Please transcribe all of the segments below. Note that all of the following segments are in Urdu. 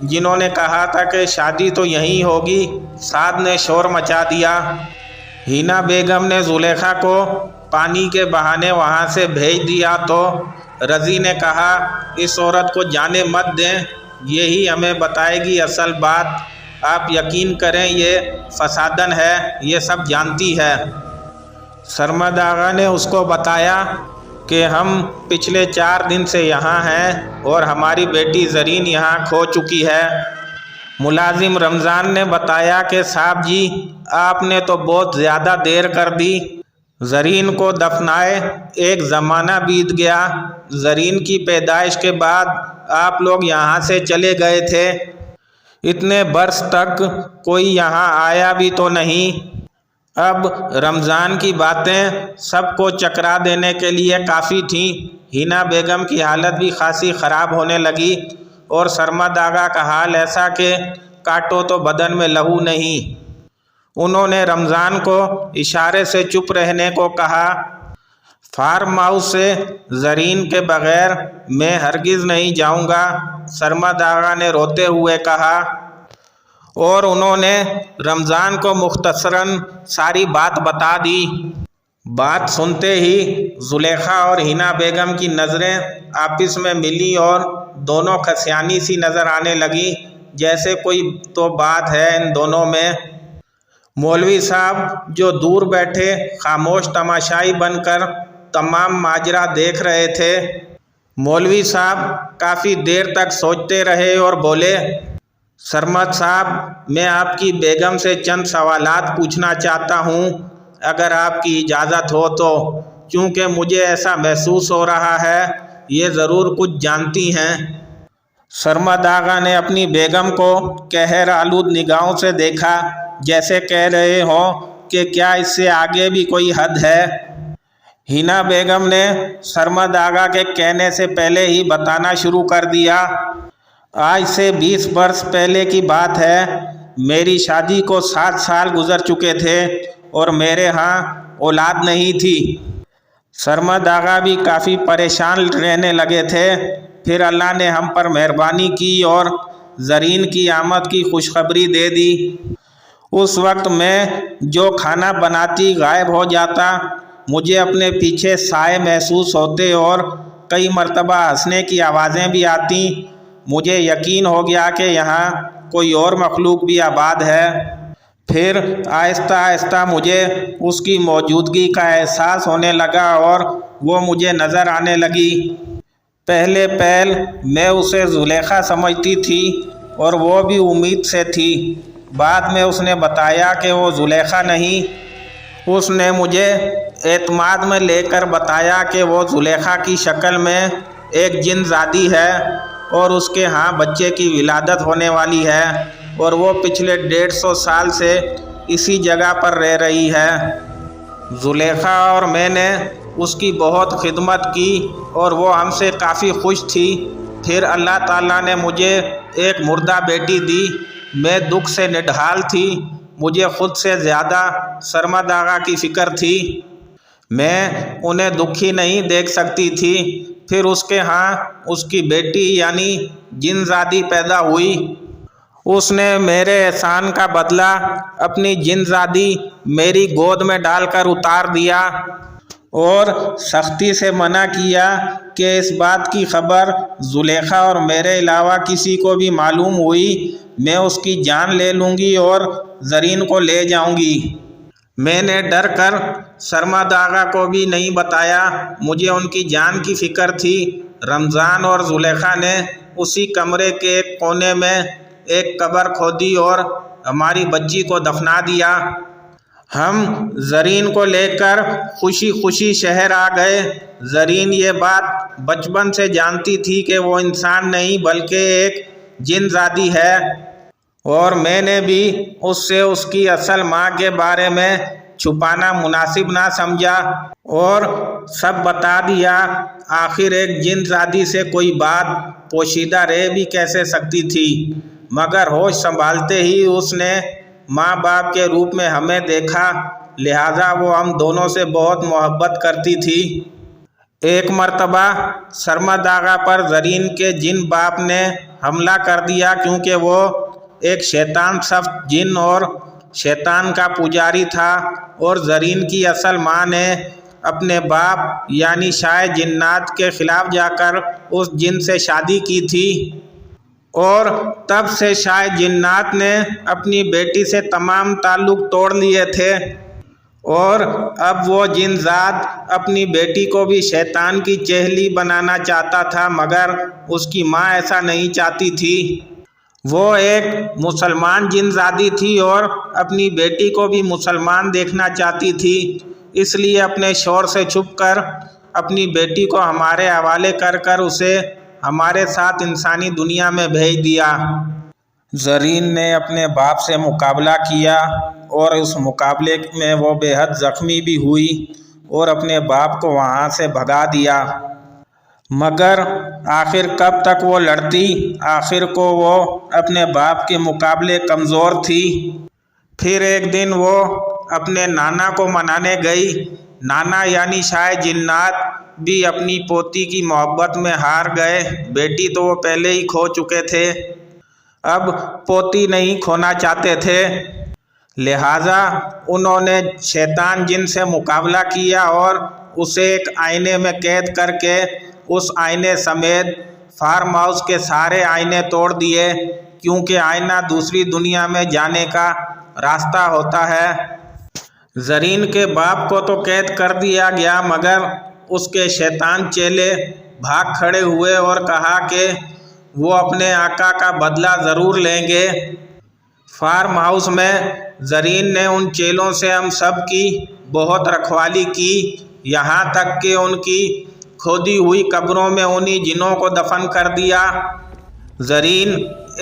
جنہوں نے کہا تھا کہ شادی تو یہیں ہوگی، سعد نے شور مچا دیا۔ ہینا بیگم نے زلیخا کو پانی کے بہانے وہاں سے بھیج دیا تو رضی نے کہا اس عورت کو جانے مت دیں، یہی ہمیں بتائے گی اصل بات۔ آپ یقین کریں یہ فسادن ہے، یہ سب جانتی ہے۔ سرمد آغا نے اس کو بتایا کہ ہم پچھلے 4 دن سے یہاں ہیں اور ہماری بیٹی زرین یہاں کھو چکی ہے۔ ملازم رمضان نے بتایا کہ صاحب جی آپ نے تو بہت زیادہ دیر کر دی، زرین کو دفنائے 1 زمانہ بیت گیا، زرین کی پیدائش کے بعد آپ لوگ یہاں سے چلے گئے تھے، اتنے برس تک کوئی یہاں آیا بھی تو نہیں۔ اب رمضان کی باتیں سب کو چکرا دینے کے لیے کافی تھیں۔ ہینا بیگم کی حالت بھی خاصی خراب ہونے لگی اور سرمد آغا کا حال ایسا کہ کاٹو تو بدن میں لہو نہیں۔ انہوں نے رمضان کو اشارے سے چپ رہنے کو کہا۔ فارم ہاؤس سے زرین کے بغیر میں ہرگز نہیں جاؤں گا، سرمد آغا نے روتے ہوئے کہا، اور انہوں نے رمضان کو مختصراً ساری بات بتا دی۔ بات سنتے ہی زلیخا اور ہینا بیگم کی نظریں آپس میں ملی اور دونوں کھسیانی سی نظر آنے لگی، جیسے کوئی تو بات ہے ان دونوں میں۔ مولوی صاحب جو دور بیٹھے خاموش تماشائی بن کر تمام ماجرا دیکھ رہے تھے، مولوی صاحب کافی دیر تک سوچتے رہے اور بولے، سرمد صاحب میں آپ کی بیگم سے چند سوالات پوچھنا چاہتا ہوں اگر آپ کی اجازت ہو تو، کیونکہ مجھے ایسا محسوس ہو رہا ہے یہ ضرور کچھ جانتی ہیں۔ سرمد آغا نے اپنی بیگم کو قہر آلود نگاہوں سے دیکھا، جیسے کہہ رہے ہوں کہ کیا اس سے آگے بھی کوئی حد ہے۔ ہینا بیگم نے سرمد آغا کے کہنے سے پہلے ہی بتانا شروع کر دیا، آج سے 20 برس پہلے کی بات ہے، میری شادی کو 7 سال گزر چکے تھے اور میرے ہاں اولاد نہیں تھی۔ سرمد آغا بھی کافی پریشان رہنے لگے تھے۔ پھر اللہ نے ہم پر مہربانی کی اور زرین کی آمد کی خوشخبری دے دی۔ اس وقت میں جو کھانا بناتی غائب ہو جاتا، مجھے اپنے پیچھے سائے محسوس ہوتے اور کئی مرتبہ ہنسنے کی آوازیں بھی آتی۔ مجھے یقین ہو گیا کہ یہاں کوئی اور مخلوق بھی آباد ہے۔ پھر آہستہ آہستہ مجھے اس کی موجودگی کا احساس ہونے لگا اور وہ مجھے نظر آنے لگی۔ پہلے پہل میں اسے زلیخا سمجھتی تھی اور وہ بھی امید سے تھی، بعد میں اس نے بتایا کہ وہ زلیخا نہیں۔ اس نے مجھے اعتماد میں لے کر بتایا کہ وہ زلیخا کی شکل میں ایک جن زادی ہے اور اس کے ہاں بچے کی ولادت ہونے والی ہے اور وہ پچھلے 150 سال سے اسی جگہ پر رہ رہی ہے۔ زلیخا اور میں نے اس کی بہت خدمت کی اور وہ ہم سے کافی خوش تھی۔ پھر اللہ تعالیٰ نے مجھے ایک مردہ بیٹی دی، میں دکھ سے نڈھال تھی، مجھے خود سے زیادہ سرمد آغا کی فکر تھی، میں انہیں دکھی نہیں دیکھ سکتی تھی۔ پھر اس کے ہاں اس کی بیٹی یعنی جن زادی پیدا ہوئی، اس نے میرے احسان کا بدلہ اپنی جن زادی میری گود میں ڈال کر اتار دیا اور سختی سے منع کیا کہ اس بات کی خبر زلیخا اور میرے علاوہ کسی کو بھی معلوم ہوئی میں اس کی جان لے لوں گی اور زرین کو لے جاؤں گی۔ میں نے ڈر کر سرمد آغا کو بھی نہیں بتایا، مجھے ان کی جان کی فکر تھی۔ رمضان اور زلیخا نے اسی کمرے کے ایک کونے میں ایک قبر کھودی اور ہماری بچی کو دفنا دیا۔ ہم زرین کو لے کر خوشی خوشی شہر آ گئے۔ زرین یہ بات بچپن سے جانتی تھی کہ وہ انسان نہیں بلکہ ایک جن زادی ہے، اور میں نے بھی اس سے اس کی اصل ماں کے بارے میں چھپانا مناسب نہ سمجھا اور سب بتا دیا۔ آخر ایک جن زادی سے کوئی بات پوشیدہ رہ بھی کیسے سکتی تھی؟ مگر ہوش سنبھالتے ہی اس نے ماں باپ کے روپ میں ہمیں دیکھا، لہٰذا وہ ہم دونوں سے بہت محبت کرتی تھی۔ ایک مرتبہ سرمد آغا پر زرین کے جن باپ نے حملہ کر دیا، کیونکہ وہ ایک شیطان صفت جن اور شیطان کا پجاری تھا، اور زرین کی اصل ماں نے اپنے باپ یعنی شاہ جنات کے خلاف جا کر اس جن سے شادی کی تھی، اور تب سے شاہ جنات نے اپنی بیٹی سے تمام تعلق توڑ لیے تھے، اور اب وہ جن ذات اپنی بیٹی کو بھی شیطان کی چہلی بنانا چاہتا تھا، مگر اس کی ماں ایسا نہیں چاہتی تھی۔ وہ ایک مسلمان جن زادی تھی اور اپنی بیٹی کو بھی مسلمان دیکھنا چاہتی تھی، اس لیے اپنے شوہر سے چھپ کر اپنی بیٹی کو ہمارے حوالے کر کر اسے ہمارے ساتھ انسانی دنیا میں بھیج دیا۔ زرین نے اپنے باپ سے مقابلہ کیا اور اس مقابلے میں وہ بے حد زخمی بھی ہوئی اور اپنے باپ کو وہاں سے بھگا دیا، مگر آخر کب تک وہ لڑتی؟ آخر کو وہ اپنے باپ کے مقابلے کمزور تھی۔ پھر ایک دن وہ اپنے نانا کو منانے گئی۔ نانا یعنی شاہ جنات بھی اپنی پوتی کی محبت میں ہار گئے۔ بیٹی تو وہ پہلے ہی کھو چکے تھے، اب پوتی نہیں کھونا چاہتے تھے، لہٰذا انہوں نے شیطان جن سے مقابلہ کیا اور اسے ایک آئینے میں قید کر کے اس آئینے سمیت فارم ہاؤس کے سارے آئینے توڑ دیے، کیونکہ آئینہ دوسری دنیا میں جانے کا راستہ ہوتا ہے۔ زرین کے باپ کو تو قید کر دیا گیا، مگر اس کے شیطان چیلے بھاگ کھڑے ہوئے اور کہا کہ وہ اپنے آقا کا بدلہ ضرور لیں گے۔ فارم ہاؤس میں زرین نے ان چیلوں سے ہم سب کی بہت رکھوالی کی، یہاں تک کہ ان کی کھودی ہوئی قبروں میں انہی جنوں کو دفن کر دیا۔ زرین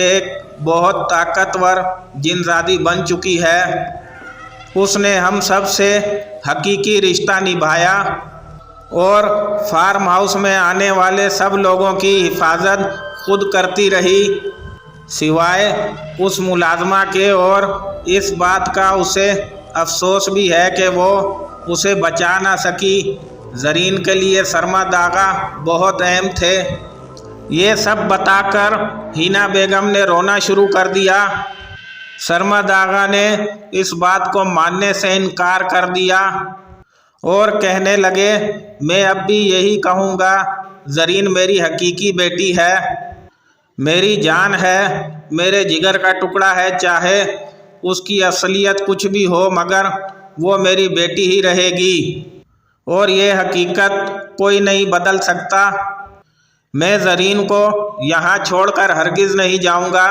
ایک بہت طاقتور جن زادی بن چکی ہے۔ اس نے ہم سب سے حقیقی رشتہ نبھایا اور فارم ہاؤس میں آنے والے سب لوگوں کی حفاظت خود کرتی رہی، سوائے اس ملازمہ کے، اور اس بات کا اسے افسوس بھی ہے کہ وہ اسے بچا نہ سکی۔ زرین کے لیے سرمد آغا بہت اہم تھے۔ یہ سب بتا کر حنا بیگم نے رونا شروع کر دیا۔ سرمد آغا نے اس بات کو ماننے سے انکار کر دیا اور کہنے لگے، میں اب بھی یہی کہوں گا، زرین میری حقیقی بیٹی ہے، میری جان ہے، میرے جگر کا ٹکڑا ہے، چاہے اس کی اصلیت کچھ بھی ہو، مگر وہ میری بیٹی ہی رہے گی، اور یہ حقیقت کوئی نہیں بدل سکتا۔ میں زرین کو یہاں چھوڑ کر ہرگز نہیں جاؤں گا۔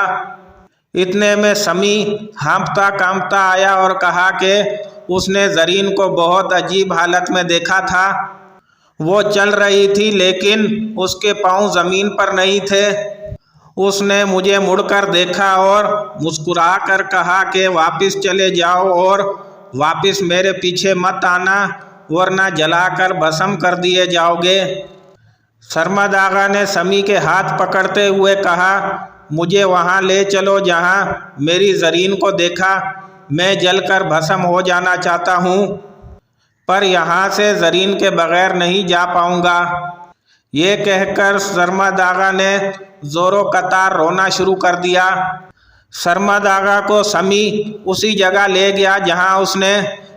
اتنے میں سمی ہانپتا کانپتا آیا اور کہا کہ اس نے زرین کو بہت عجیب حالت میں دیکھا تھا۔ وہ چل رہی تھی لیکن اس کے پاؤں زمین پر نہیں تھے۔ اس نے مجھے مڑ کر دیکھا اور مسکرا کر کہا کہ واپس چلے جاؤ اور واپس میرے پیچھے مت آنا، ورنہ جلا کر بھسم کر دیے جاؤ گے۔ سرمد آغا نے سمی کے ہاتھ پکڑتے ہوئے کہا، مجھے وہاں لے چلو جہاں میری زرین کو دیکھا، میں جل کر بھسم ہو جانا چاہتا ہوں، پر یہاں سے زرین کے بغیر نہیں جا پاؤں گا۔ یہ کہہ کر سرمد آغا نے زور و قطار رونا شروع کر دیا۔ سرمد آغا کو سمی اسی جگہ لے گیا جہاں اس نے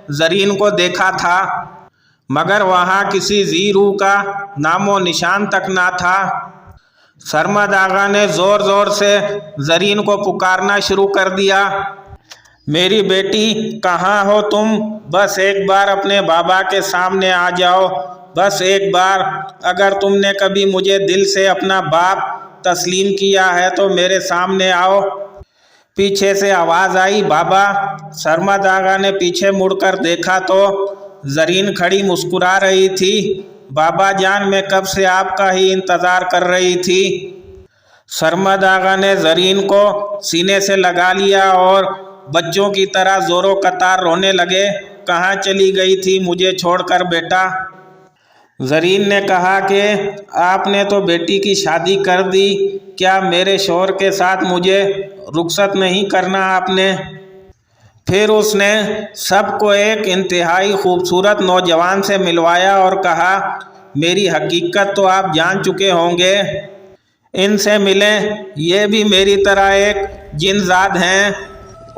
زرین کو دیکھا تھا، مگر وہاں کسی ذی روح کا نام و نشان تک نہ تھا۔ سرمد آغا نے زور زور سے زرین کو پکارنا شروع کر دیا، میری بیٹی کہاں ہو تم؟ بس ایک بار اپنے بابا کے سامنے آ جاؤ، بس ایک بار، اگر تم نے کبھی مجھے دل سے اپنا باپ تسلیم کیا ہے تو میرے سامنے آؤ۔ پیچھے سے آواز آئی، بابا۔ سرمد آغا نے پیچھے مڑ کر دیکھا تو زرین کھڑی مسکرا رہی تھی۔ بابا جان، میں کب سے آپ کا ہی انتظار کر رہی تھی۔ سرمد آغا نے زرین کو سینے سے لگا لیا اور بچوں کی طرح زور و قطار رونے لگے، کہاں چلی گئی تھی مجھے چھوڑ کر بیٹا؟ زرین نے کہا کہ آپ نے تو بیٹی کی شادی کر دی، کیا میرے شوہر کے ساتھ مجھے رخصت نہیں کرنا آپ نے؟ پھر اس نے سب کو ایک انتہائی خوبصورت نوجوان سے ملوایا اور کہا، میری حقیقت تو آپ جان چکے ہوں گے۔ ان سے ملیں، یہ بھی میری طرح ایک جن زاد ہیں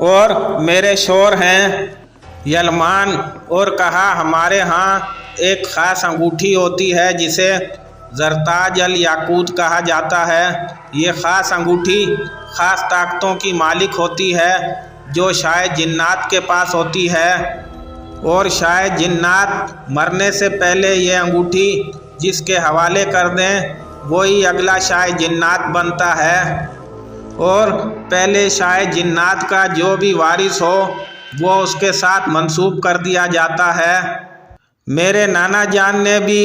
اور میرے شور ہیں۔ یلمان اور کہا، ہمارے ہاں ایک خاص انگوٹھی ہوتی ہے جسے زرتاج الیاقوت کہا جاتا ہے۔ یہ خاص انگوٹھی خاص طاقتوں کی مالک ہوتی ہے جو شاید جنات کے پاس ہوتی ہے، اور شاید جنات مرنے سے پہلے یہ انگوٹھی جس کے حوالے کر دیں وہی اگلا شاید جنات بنتا ہے، اور پہلے شاید جنات کا جو بھی وارث ہو وہ اس کے ساتھ منسوب کر دیا جاتا ہے۔ میرے نانا جان نے بھی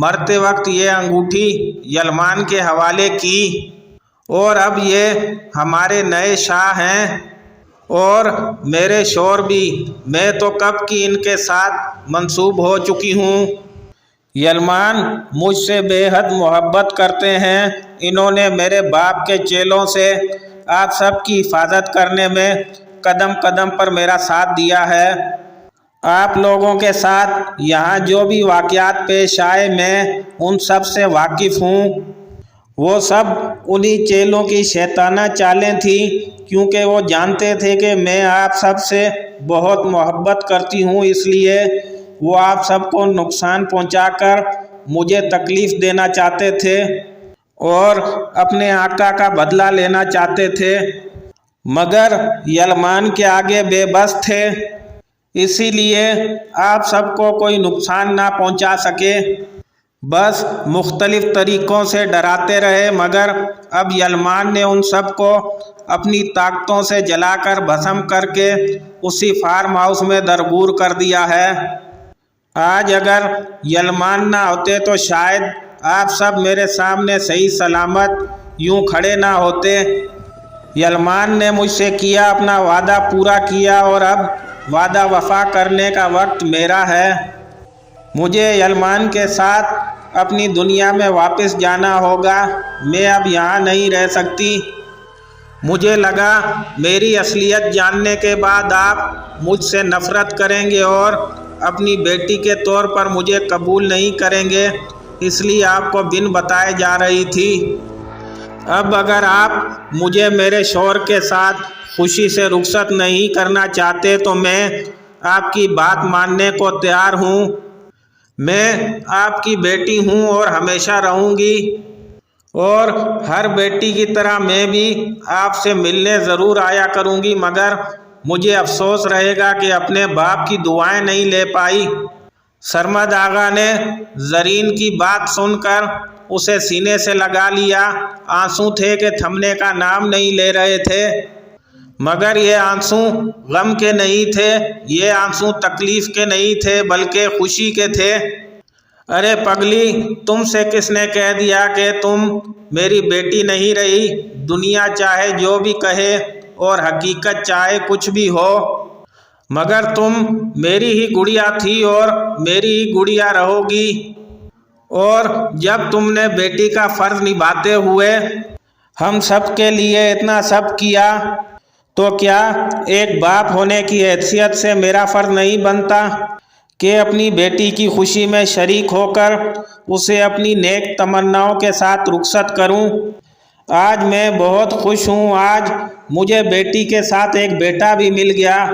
مرتے وقت یہ انگوٹھی یلمان کے حوالے کی، اور اب یہ ہمارے نئے شاہ ہیں، اور میرے شور بھی، میں تو کب کی ان کے ساتھ منسوب ہو چکی ہوں۔ یلمان مجھ سے بے حد محبت کرتے ہیں۔ انہوں نے میرے باپ کے چیلوں سے آپ سب کی حفاظت کرنے میں قدم قدم پر میرا ساتھ دیا ہے۔ آپ لوگوں کے ساتھ یہاں جو بھی واقعات پیش آئے میں ان سب سے واقف ہوں۔ وہ سب انہی چیلوں کی شیطانہ چالیں تھیں، کیونکہ وہ جانتے تھے کہ میں آپ سب سے بہت محبت کرتی ہوں، اس لیے وہ آپ سب کو نقصان پہنچا کر مجھے تکلیف دینا چاہتے تھے اور اپنے آقا کا بدلہ لینا چاہتے تھے، مگر یلمان کے آگے بے بس تھے، اسی لیے آپ سب کو کوئی نقصان نہ پہنچا سکے، بس مختلف طریقوں سے ڈراتے رہے، مگر اب یلمان نے ان سب کو اپنی طاقتوں سے جلا کر بھسم کر کے اسی فارم ہاؤس میں درگور کر دیا ہے۔ آج اگر یلمان نہ ہوتے تو شاید آپ سب میرے سامنے صحیح سلامت یوں کھڑے نہ ہوتے۔ یلمان نے مجھ سے کیا اپنا وعدہ پورا کیا، اور اب وعدہ وفا کرنے کا وقت میرا ہے۔ مجھے یلمان کے ساتھ اپنی دنیا میں واپس جانا ہوگا، میں اب یہاں نہیں رہ سکتی۔ مجھے لگا میری اصلیت جاننے کے بعد آپ مجھ سے نفرت کریں گے اور اپنی بیٹی کے طور پر مجھے قبول نہیں کریں گے، اس لیے آپ کو بن بتائے جا رہی تھی۔ اب اگر آپ مجھے میرے شوہر کے ساتھ خوشی سے رخصت نہیں کرنا چاہتے تو میں آپ کی بات ماننے کو تیار ہوں۔ میں آپ کی بیٹی ہوں اور ہمیشہ رہوں گی، اور ہر بیٹی کی طرح میں بھی آپ سے ملنے ضرور آیا کروں گی، مگر مجھے افسوس رہے گا کہ اپنے باپ کی دعائیں نہیں لے پائی۔ سرمد آغا نے زرین کی بات سن کر اسے سینے سے لگا لیا۔ آنسو تھے کہ تھمنے کا نام نہیں لے رہے تھے، مگر یہ آنسو غم کے نہیں تھے، یہ آنسو تکلیف کے نہیں تھے بلکہ خوشی کے تھے۔ ارے پگلی، تم سے کس نے کہہ دیا کہ تم میری بیٹی نہیں رہی؟ دنیا چاہے جو بھی کہے اور حقیقت چاہے کچھ بھی ہو، مگر تم میری ہی گڑیا تھی اور میری ہی گڑیا رہو گی۔ اور جب تم نے بیٹی کا فرض نبھاتے ہوئے ہم سب کے لیے اتنا سب کیا، تو کیا ایک باپ ہونے کی حیثیت سے میرا فرض نہیں بنتا کہ اپنی بیٹی کی خوشی میں شریک ہو کر اسے اپنی نیک تمناؤں کے ساتھ رخصت کروں؟ آج میں بہت خوش ہوں، آج مجھے بیٹی کے ساتھ ایک بیٹا بھی مل گیا۔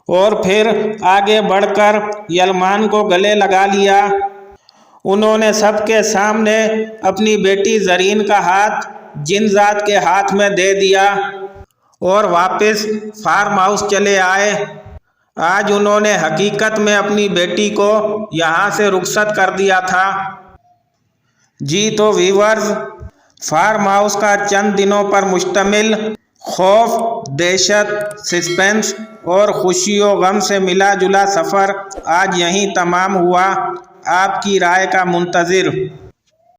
اور پھر آگے بڑھ کر یلمان کو گلے لگا لیا۔ انہوں نے سب کے سامنے اپنی بیٹی زرین کا ہاتھ جن زاد کے ہاتھ میں دے دیا اور واپس فارم ہاؤس چلے آئے۔ آج انہوں نے حقیقت میں اپنی بیٹی کو یہاں سے رخصت کر دیا تھا۔ جی تو ویورز، فارم ہاؤس کا چند دنوں پر مشتمل خوف، دہشت، سسپینس اور خوشی و غم سے ملا جلا سفر آج یہیں تمام ہوا۔ آپ کی رائے کا منتظر۔